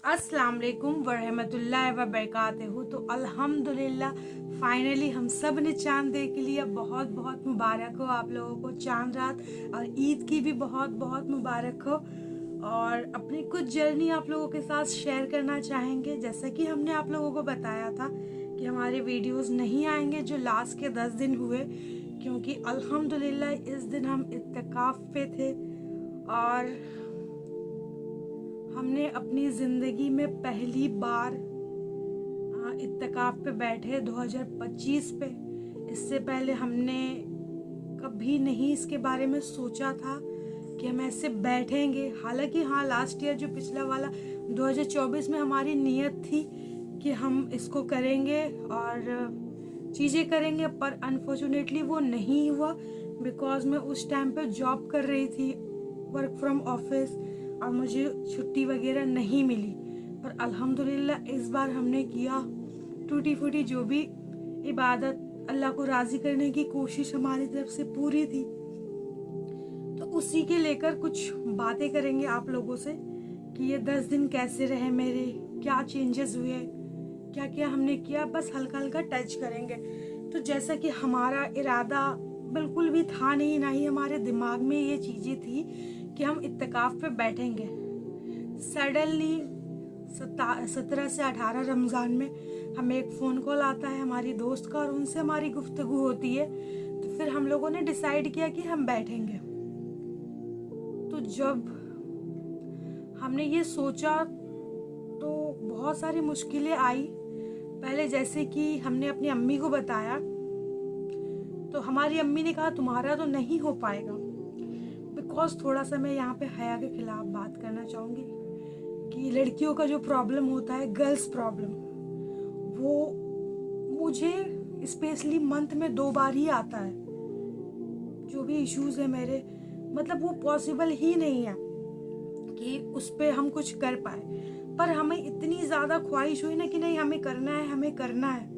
अस्सलाम वालेकुम वरहमतुल्लाहि व बरकातहू। तो अल्हम्दुलिल्लाह फाइनली हम सब ने चांद देख लिया। बहुत बहुत मुबारक हो आप लोगों को चांद रात, और ईद की भी बहुत बहुत मुबारक हो। और अपनी कुछ जर्नी आप लोगों के साथ शेयर करना चाहेंगे। जैसा कि हमने आप लोगों को बताया था कि हमारे वीडियोस नहीं आएंगे जो लास्ट के 10 दिन हुए, क्योंकि अल्हम्दुलिल्लाह इस दिन हम इत्तिकाफ पे थे और हमने अपनी ज़िंदगी में पहली बार इत्तिकाफ पे बैठे 2025 पे। इससे पहले हमने कभी नहीं इसके बारे में सोचा था कि हम ऐसे बैठेंगे। हालांकि हाँ, लास्ट ईयर जो पिछला वाला 2024 में हमारी नीयत थी कि हम इसको करेंगे और चीज़ें करेंगे, पर अनफॉर्चुनेटली वो नहीं हुआ। बिकॉज मैं उस टाइम पे जॉब कर रही थी, वर्क फ्रॉम ऑफिस, और मुझे छुट्टी वगैरह नहीं मिली। पर अल्हम्दुलिल्लाह इस बार हमने किया। टूटी फूटी जो भी इबादत, अल्लाह को राज़ी करने की कोशिश हमारी तरफ से पूरी थी। तो उसी के लेकर कुछ बातें करेंगे आप लोगों से कि ये 10 दिन कैसे रहे मेरे, क्या चेंजेस हुए, क्या क्या हमने किया, बस हल्का हल्का टच करेंगे। तो जैसा कि हमारा इरादा बिल्कुल भी था नहीं, ना ही हमारे दिमाग में ये चीज़ें थी कि हम इत्तिकाफ पे बैठेंगे। सडनली 17 से 18 रमज़ान में हमें एक फ़ोन कॉल आता है हमारी दोस्त का, और उनसे हमारी गुफ्तगू होती है। तो फिर हम लोगों ने डिसाइड किया कि हम बैठेंगे। तो जब हमने ये सोचा तो बहुत सारी मुश्किलें आई। पहले जैसे कि हमने अपनी अम्मी को बताया, तो हमारी अम्मी ने कहा तुम्हारा तो नहीं हो पाएगा। बिकॉज थोड़ा सा मैं यहाँ पे हया के खिलाफ बात करना चाहूँगी कि लड़कियों का जो प्रॉब्लम होता है, गर्ल्स प्रॉब्लम, वो मुझे स्पेशली मंथ में 2 बार ही आता है। जो भी इश्यूज है मेरे, मतलब वो पॉसिबल ही नहीं है कि उस पर हम कुछ कर पाए। पर हमें इतनी ज़्यादा ख्वाहिश हुई ना कि नहीं, हमें करना है, हमें करना है।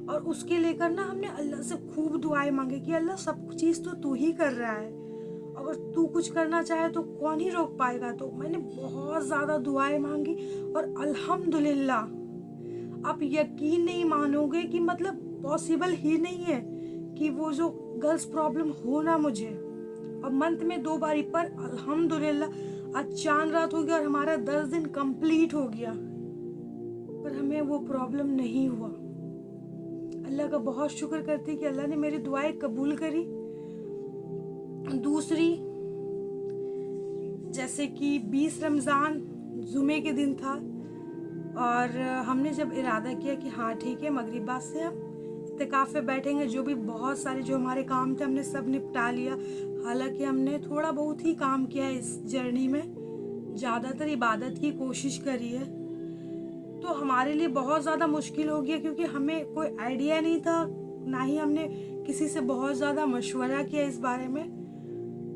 और उसके लेकर ना हमने अल्लाह से खूब दुआएं मांगे कि अल्लाह सब चीज़ तो तू ही कर रहा है, अगर तू कुछ करना चाहे तो कौन ही रोक पाएगा। तो मैंने बहुत ज़्यादा दुआएं मांगी और अल्हम्दुलिल्लाह आप यकीन नहीं मानोगे कि मतलब पॉसिबल ही नहीं है कि वो जो गर्ल्स प्रॉब्लम हो ना मुझे, और मंथ में 2 बारी। पर अल्हम्दुलिल्लाह आज चांद रात हो गया और हमारा 10 दिन कंप्लीट हो गया, पर हमें वो प्रॉब्लम नहीं हुआ। अल्लाह का बहुत शुक्र करती कि अल्लाह ने मेरी दुआएं कबूल करी। दूसरी, जैसे कि 20 रमज़ान जुमे के दिन था, और हमने जब इरादा किया कि हाँ ठीक है, मगरिबा से हम इत्तिकाफ पे बैठेंगे। जो भी बहुत सारे जो हमारे काम थे हमने सब निपटा लिया। हालांकि हमने थोड़ा बहुत ही काम किया है इस जर्नी में, ज़्यादातर इबादत की कोशिश करी है। तो हमारे लिए बहुत ज़्यादा मुश्किल हो गया, क्योंकि हमें कोई आइडिया नहीं था, ना ही हमने किसी से बहुत ज़्यादा मशवरा किया इस बारे में।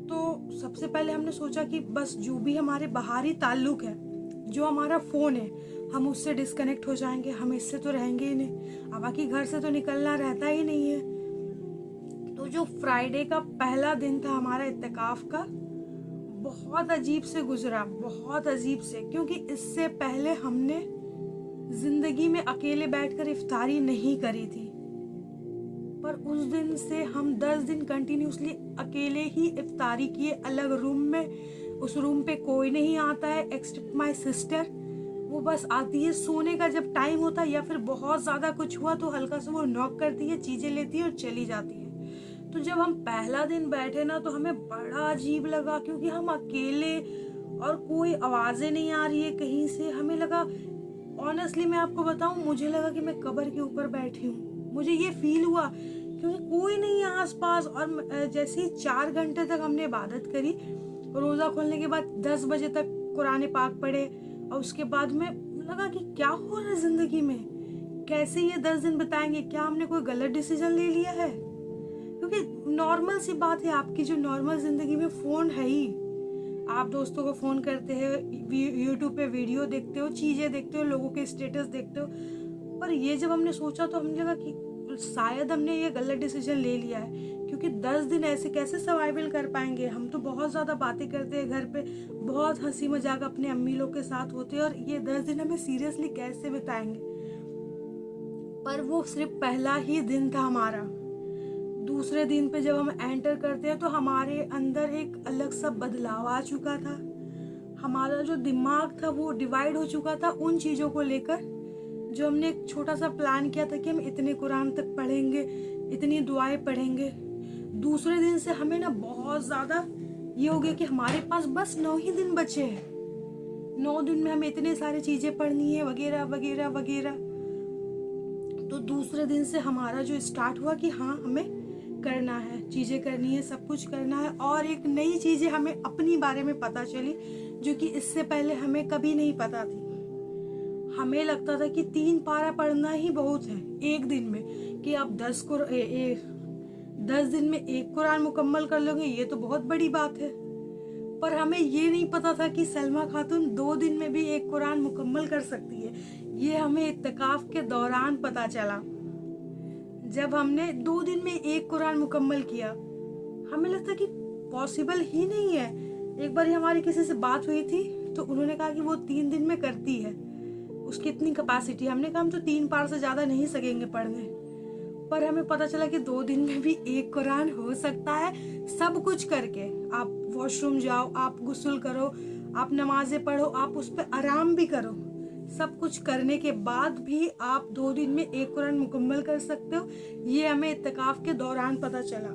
तो सबसे पहले हमने सोचा कि बस जो भी हमारे बाहरी ताल्लुक़ है, जो हमारा फ़ोन है, हम उससे डिस्कनेक्ट हो जाएंगे। हम इससे तो रहेंगे ही नहीं, अब बाकी घर से तो निकलना रहता ही नहीं है। तो जो फ्राइडे का पहला दिन था हमारा इत्तिकाफ का, बहुत अजीब से गुजरा, बहुत अजीब से, क्योंकि इससे पहले हमने ज़िंदगी में अकेले बैठकर इफ्तारी नहीं करी थी। पर उस दिन से हम 10 दिन कंटिन्यूसली अकेले ही इफ्तारी किए, अलग रूम में। उस रूम पे कोई नहीं आता है एक्सेप्ट माय सिस्टर। वो बस आती है सोने का जब टाइम होता है, या फिर बहुत ज़्यादा कुछ हुआ तो हल्का सा वो नॉक करती है, चीज़ें लेती है और चली जाती है। तो जब हम पहला दिन बैठे ना, तो हमें बड़ा अजीब लगा, क्योंकि हम अकेले और कोई आवाज़ें नहीं आ रही है कहीं से। हमें लगा, ऑनेस्टली मैं आपको बताऊं, मुझे लगा कि मैं कब्र के ऊपर बैठी हूँ। मुझे ये फील हुआ, क्योंकि कोई नहीं है आसपास। और जैसे ही 4 घंटे तक हमने इबादत करी, रोज़ा खोलने के बाद 10 बजे तक कुरान पाक पढ़े, और उसके बाद में लगा कि क्या हो रहा है ज़िंदगी में, कैसे ये 10 दिन बताएंगे, क्या हमने कोई गलत डिसीजन ले लिया है। क्योंकि नॉर्मल सी बात है, आपकी जो नॉर्मल ज़िंदगी में फ़ोन है ही, आप दोस्तों को फ़ोन करते हो, यूट्यूब पे वीडियो देखते हो, चीज़ें देखते हो, लोगों के स्टेटस देखते हो। पर ये जब हमने सोचा तो हमने लगा कि शायद हमने ये गलत डिसीजन ले लिया है, क्योंकि क्योंकि 10 दिन ऐसे कैसे सर्वाइवल कर पाएंगे। हम तो बहुत ज़्यादा बातें करते हैं घर पे, बहुत हंसी मजाक अपने अम्मी लोग के साथ होते हैं, और ये 10 दिन हमें सीरियसली कैसे बिताएंगे। पर वो सिर्फ पहला ही दिन था हमारा। दूसरे दिन पे जब हम एंटर करते हैं तो हमारे अंदर एक अलग सा बदलाव आ चुका था। हमारा जो दिमाग था वो डिवाइड हो चुका था उन चीज़ों को लेकर, जो हमने एक छोटा सा प्लान किया था कि हम इतने कुरान तक पढ़ेंगे, इतनी दुआएं पढ़ेंगे। दूसरे दिन से हमें ना बहुत ज़्यादा ये हो गया कि हमारे पास बस 9 ही दिन बचे हैं, 9 दिन में हमें इतने सारी चीज़ें पढ़नी है वगैरह वगैरह वगैरह। तो दूसरे दिन से हमारा जो स्टार्ट हुआ कि हाँ हमें करना है, चीज़ें करनी है, सब कुछ करना है। और एक नई चीज़ें हमें अपनी बारे में पता चली जो कि इससे पहले हमें कभी नहीं पता थी। हमें लगता था कि 3 पारा पढ़ना ही बहुत है एक दिन में, कि आप 10 दिन में 1 कुरान मुकम्मल कर लोगे, ये तो बहुत बड़ी बात है। पर हमें ये नहीं पता था कि सलमा खातून 2 दिन में भी 1 कुरान मुकम्मल कर सकती है। ये हमें इत्तिकाफ के दौरान पता चला। जब हमने 2 दिन में 1 कुरान मुकम्मल किया, हमें लगता कि पॉसिबल ही नहीं है। एक बार हमारी किसी से बात हुई थी तो उन्होंने कहा कि वो 3 दिन में करती है, उसकी इतनी कैपेसिटी। हमने कहा हम तो 3 पार से ज़्यादा नहीं सकेंगे पढ़ने। पर हमें पता चला कि 2 दिन में भी 1 कुरान हो सकता है, सब कुछ करके। आप वॉशरूम जाओ, आप गुस्ल करो, आप नमाजें पढ़ो, आप उस पर आराम भी करो, सब कुछ करने के बाद भी आप 2 दिन में 1 कुरान मुकम्मल कर सकते हो। ये हमें इत्तिकाफ के दौरान पता चला।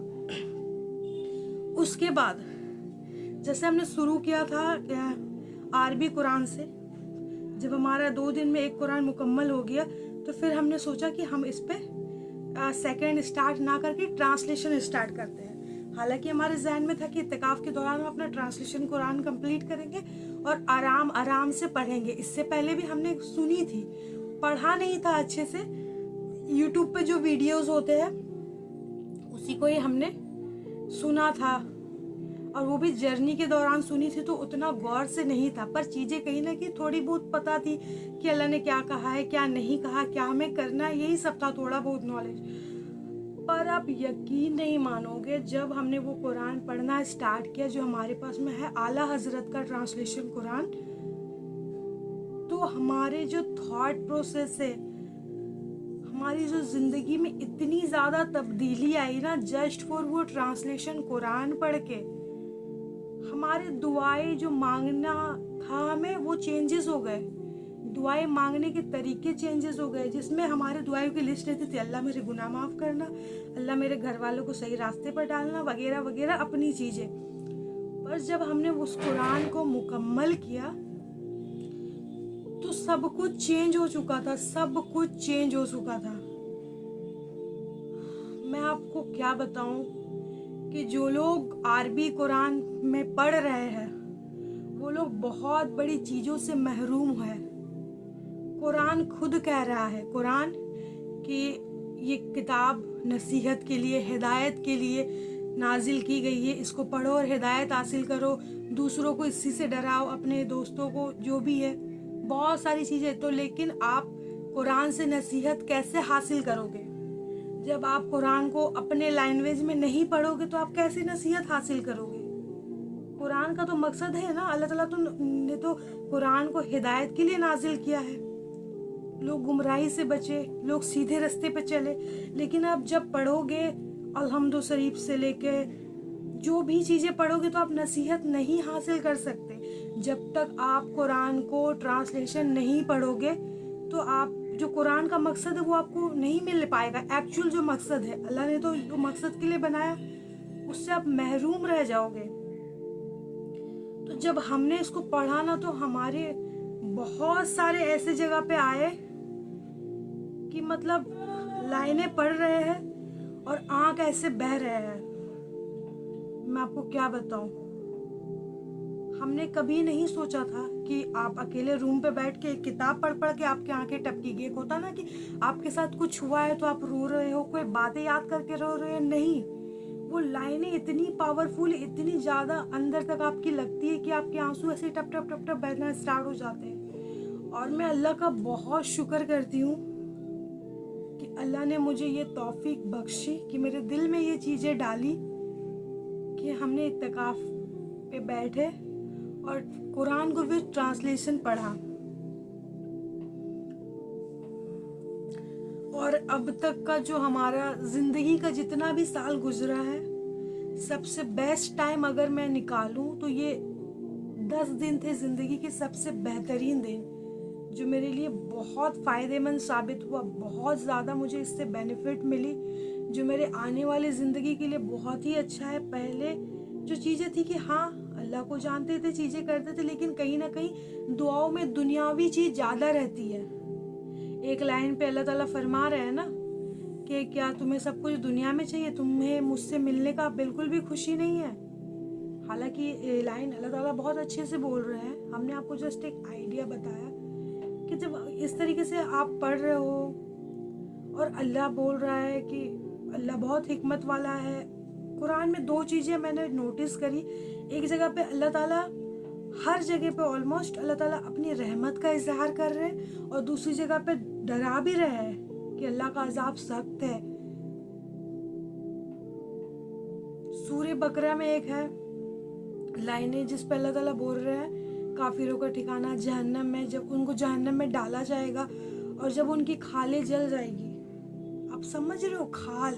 उसके बाद जैसे हमने शुरू किया था अरबी कुरान से, जब हमारा 2 दिन में 1 कुरान मुकम्मल हो गया तो फिर हमने सोचा कि हम इस पे सेकेंड स्टार्ट ना करके ट्रांसलेशन स्टार्ट करते हैं। हालांकि हमारे जहन में था कि इत्तिकाफ के दौरान हम अपना ट्रांसलेशन कुरान कंप्लीट करेंगे और आराम आराम से पढ़ेंगे। इससे पहले भी हमने सुनी थी, पढ़ा नहीं था अच्छे से। यूट्यूब पे जो वीडियोस होते हैं उसी को ही हमने सुना था, और वो भी जर्नी के दौरान सुनी थी, तो उतना गौर से नहीं था। पर चीज़ें कहीं ना कहीं थोड़ी बहुत पता थी कि अल्लाह ने क्या कहा है, क्या नहीं कहा, क्या हमें करना है, यही सब था, थोड़ा बहुत नॉलेज। पर आप यकीन नहीं मानोगे, जब हमने वो कुरान पढ़ना स्टार्ट किया जो हमारे पास में है आला हजरत का ट्रांसलेशन कुरान, तो हमारे जो थॉट प्रोसेस है, हमारी जो जिंदगी में इतनी ज़्यादा तब्दीली आई ना जस्ट फॉर वो ट्रांसलेशन कुरान पढ़ के। हमारे दुआएं जो मांगना था हमें, वो चेंजेस हो गए। दुआएं मांगने के तरीके चेंजेस हो गए, जिसमें हमारे दुआओं की लिस्ट रहती थी, अल्लाह मेरे गुनाह माफ़ करना, अल्लाह मेरे घर वालों को सही रास्ते पर डालना, वगैरह वगैरह अपनी चीज़ें। पर जब हमने उस कुरान को मुकम्मल किया तो सब कुछ चेंज हो चुका था, सब कुछ चेंज हो चुका था। मैं आपको क्या बताऊं कि जो लोग अरबी कुरान में पढ़ रहे हैं वो लोग बहुत बड़ी चीज़ों से महरूम है। कुरान खुद कह रहा है, कुरान कि ये किताब नसीहत के लिए, हिदायत के लिए नाजिल की गई है, इसको पढ़ो और हिदायत हासिल करो, दूसरों को इसी से डराओ, अपने दोस्तों को, जो भी है, बहुत सारी चीज़ें। तो लेकिन आप कुरान से नसीहत कैसे हासिल करोगे? जब आप कुरान को अपने लैंग्वेज में नहीं पढ़ोगे तो आप कैसे नसीहत हासिल करोगे? कुरान का तो मकसद है ना, अल्लाह ताला ने तो कुरान को हिदायत के लिए नाजिल किया है, लोग गुमराही से बचे, लोग सीधे रास्ते पे चले। लेकिन आप जब पढ़ोगे अलहम्दु शरीफ से लेके जो भी चीज़ें पढ़ोगे तो आप नसीहत नहीं हासिल कर सकते। जब तक आप कुरान को ट्रांसलेशन नहीं पढ़ोगे तो आप जो कुरान का मकसद है वो आपको नहीं मिल पाएगा। एक्चुअल जो मकसद है, अल्लाह ने तो जो मकसद के लिए बनाया उससे आप महरूम रह जाओगे। तो जब हमने इसको पढ़ा ना तो हमारे बहुत सारे ऐसे जगह पे आए कि मतलब लाइनें पढ़ रहे हैं और आंख ऐसे बह रहे हैं। मैं आपको क्या बताऊं, हमने कभी नहीं सोचा था कि आप अकेले रूम पे बैठ के एक किताब पढ़ पढ़ के आपकी आंखें टपकेगी। एक होता ना कि आपके साथ कुछ हुआ है तो आप रो रहे हो, कोई बातें याद करके रो रहे हो, नहीं, वो लाइनें इतनी पावरफुल, इतनी ज़्यादा अंदर तक आपकी लगती है कि आपके आंसू ऐसे टप टप टप टप बहना स्टार्ट हो जाते हैं। और मैं अल्लाह का बहुत शुक्र करती हूँ कि अल्लाह ने मुझे ये तौफीक बख्शी कि मेरे दिल में ये चीज़ें डाली कि हमने इत्तिकाफ पे बैठे और कुरान को फिर ट्रांसलेशन पढ़ा। और अब तक का जो हमारा ज़िंदगी का जितना भी साल गुजरा है, सबसे बेस्ट टाइम अगर मैं निकालूं तो ये 10 दिन थे ज़िंदगी के सबसे बेहतरीन दिन, जो मेरे लिए बहुत फ़ायदेमंद साबित हुआ। बहुत ज़्यादा मुझे इससे बेनिफिट मिली, जो मेरे आने वाली ज़िंदगी के लिए बहुत ही अच्छा है। पहले जो चीज़ें थी कि हाँ, अल्लाह को जानते थे, चीज़ें करते थे, लेकिन कहीं ना कहीं दुआओं में दुनियावी चीज़ ज़्यादा रहती है। एक लाइन पे अल्लाह ताला फरमा रहे हैं ना कि क्या तुम्हें सब कुछ दुनिया में चाहिए, तुम्हें मुझसे मिलने का बिल्कुल भी खुशी नहीं है। हालांकि ये लाइन अल्लाह ताला बहुत अच्छे से बोल रहे हैं, हमने आपको जस्ट एक आइडिया बताया कि जब इस तरीके से आप पढ़ रहे हो और अल्लाह बोल रहा है कि अल्लाह बहुत हिकमत वाला है। कुरान में 2 चीज़ें मैंने नोटिस करी। एक जगह पे अल्लाह ताला, हर जगह पे ऑलमोस्ट अल्लाह ताला अपनी रहमत का इजहार कर रहे हैं, और दूसरी जगह पे डरा भी रहे हैं कि अल्लाह का अजाब सख्त है। सूरह बकरा में एक है लाइनें जिस पे अल्लाह ताला बोल रहे हैं काफिरों का ठिकाना जहन्नम में, जब उनको जहन्नम में डाला जाएगा और जब उनकी खालें जल जाएगी, आप समझ रहे हो, खाल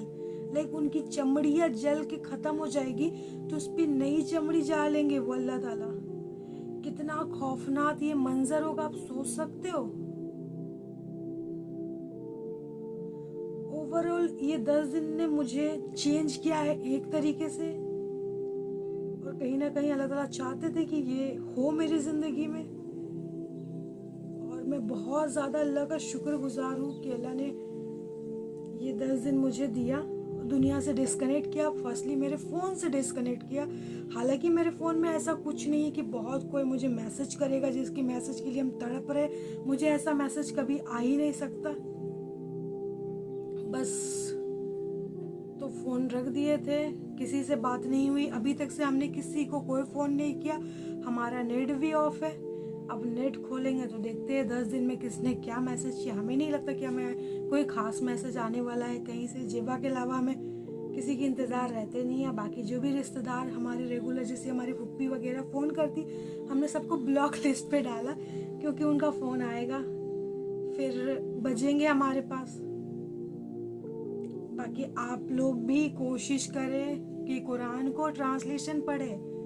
लाइक उनकी चमड़ियाँ जल के खत्म हो जाएगी, तो उस पर नई चमड़ी डालेंगे वो अल्लाह ताला। कितना खौफनाक ये मंजर होगा, आप सोच सकते हो। ओवरऑल ये 10 दिन ने मुझे चेंज किया है एक तरीके से, और कहीं ना कहीं अल्लाह ताला चाहते थे कि ये हो मेरी ज़िंदगी में। और मैं बहुत ज़्यादा अल्लाह का शुक्रगुजार हूँ कि अल्लाह ने ये 10 दिन मुझे दिया, दुनिया से डिस्कनेक्ट किया। फर्स्टली मेरे फ़ोन से डिस्कनेक्ट किया। हालांकि मेरे फ़ोन में ऐसा कुछ नहीं है कि बहुत कोई मुझे मैसेज करेगा जिसकी मैसेज के लिए हम तड़प रहे, मुझे ऐसा मैसेज कभी आ ही नहीं सकता। बस तो फ़ोन रख दिए थे, किसी से बात नहीं हुई, अभी तक से हमने किसी को कोई फ़ोन नहीं किया। हमारा नेट भी ऑफ है। अब नेट खोलेंगे तो देखते हैं 10 दिन में किसने क्या मैसेज किया। हमें नहीं लगता कि हमें कोई ख़ास मैसेज आने वाला है कहीं से। जेबा के अलावा हमें किसी की इंतज़ार रहते नहीं है। बाकी जो भी रिश्तेदार हमारे रेगुलर, जैसे हमारी फुप्पी वगैरह फ़ोन करती, हमने सबको ब्लॉक लिस्ट पे डाला, क्योंकि उनका फ़ोन आएगा फिर बजेंगे हमारे पास। बाकी आप लोग भी कोशिश करें कि कुरान को ट्रांसलेशन पढ़ें।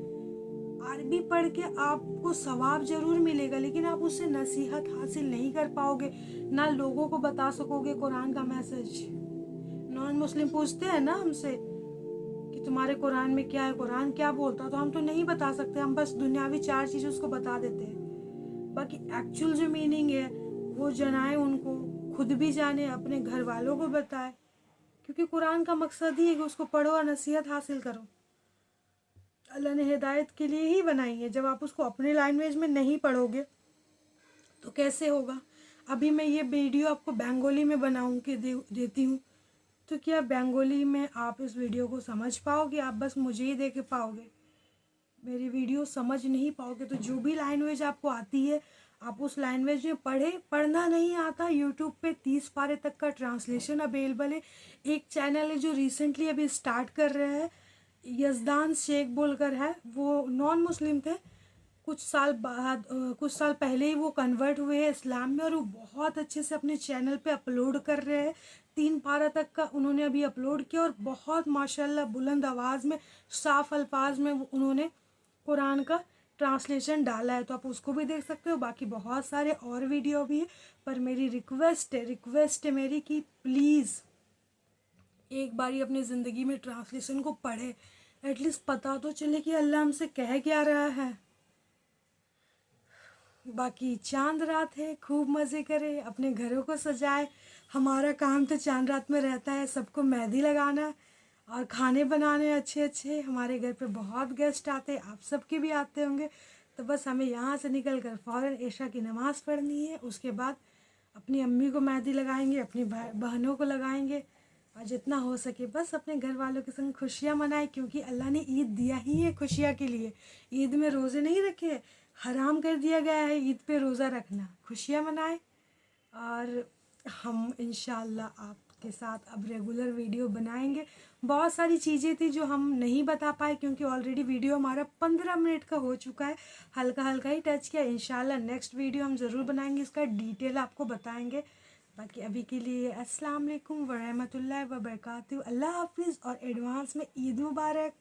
अरबी पढ़ के आपको सवाब जरूर मिलेगा, लेकिन आप उससे नसीहत हासिल नहीं कर पाओगे, ना लोगों को बता सकोगे कुरान का मैसेज। नॉन मुस्लिम पूछते हैं ना हमसे कि तुम्हारे कुरान में क्या है, कुरान क्या बोलता, तो हम तो नहीं बता सकते, हम बस दुनियावी 4 चीज़ें उसको बता देते हैं। बाकी एक्चुअल जो मीनिंग है वो जनाए उनको, खुद भी जाने, अपने घर वालों को बताए, क्योंकि कुरान का मकसद ही है कि उसको पढ़ो और नसीहत हासिल करो। अल्लाह ने हिदायत के लिए ही बनाई है। जब आप उसको अपने लैंग्वेज में नहीं पढ़ोगे तो कैसे होगा। अभी मैं ये वीडियो आपको बंगाली में बनाऊँ के देती हूँ, तो क्या बंगाली में आप इस वीडियो को समझ पाओगे? आप बस मुझे ही देख पाओगे, मेरी वीडियो समझ नहीं पाओगे। तो जो भी लैंग्वेज आपको आती है आप उस लैंग्वेज में पढ़ना नहीं आता, यूट्यूब पे 30 पारे तक का ट्रांसलेशन अवेलेबल है। एक चैनल है जो रिसेंटली अभी स्टार्ट कर रहे हैं, यजदान शेख बोलकर है, वो नॉन मुस्लिम थे, कुछ साल पहले ही वो कन्वर्ट हुए हैं इस्लाम में, और वो बहुत अच्छे से अपने चैनल पे अपलोड कर रहे हैं। 3 पारा तक का उन्होंने अभी अपलोड किया, और बहुत माशाल्लाह बुलंद आवाज़ में, साफ अल्फाज में उन्होंने कुरान का ट्रांसलेशन डाला है, तो आप उसको भी देख सकते हो। बाकी बहुत सारे और वीडियो भी है, पर मेरी रिक्वेस्ट है मेरी कि प्लीज़ एक बारी अपनी ज़िंदगी में ट्रांसलेशन को पढ़े, एटलीस्ट पता तो चले कि अल्लाह हमसे कह क्या रहा है। बाकी चांद रात है, खूब मज़े करें, अपने घरों को सजाए। हमारा काम तो चांद रात में रहता है सबको मेहंदी लगाना और खाने बनाने अच्छे अच्छे। हमारे घर पे बहुत गेस्ट आते हैं, आप सबके भी आते होंगे। तो बस हमें यहाँ से निकल कर फ़ौरन इशा की नमाज़ पढ़नी है, उसके बाद अपनी अम्मी को मेहंदी लगाएंगे, अपनी बहनों को लगाएंगे, और जितना हो सके बस अपने घर वालों के संग खुशियाँ मनाएं, क्योंकि अल्लाह ने ईद दिया ही है खुशियाँ के लिए। ईद में रोज़े नहीं रखे, हराम कर दिया गया है ईद पे रोज़ा रखना। खुशियाँ मनाएं, और हम इंशाअल्लाह आप के साथ अब रेगुलर वीडियो बनाएंगे। बहुत सारी चीज़ें थी जो हम नहीं बता पाए क्योंकि ऑलरेडी वीडियो हमारा 15 मिनट का हो चुका है, हल्का हल्का ही टच किया। इंशाल्लाह नेक्स्ट वीडियो हम ज़रूर बनाएंगे, इसका डिटेल आपको बताएंगे। बाकी अभी के लिए अस्सलाम वालेकुम वरहमतुल्लाहि वबरकातुहू, अल्लाह हाफिज़ और एडवांस में ईद मुबारक।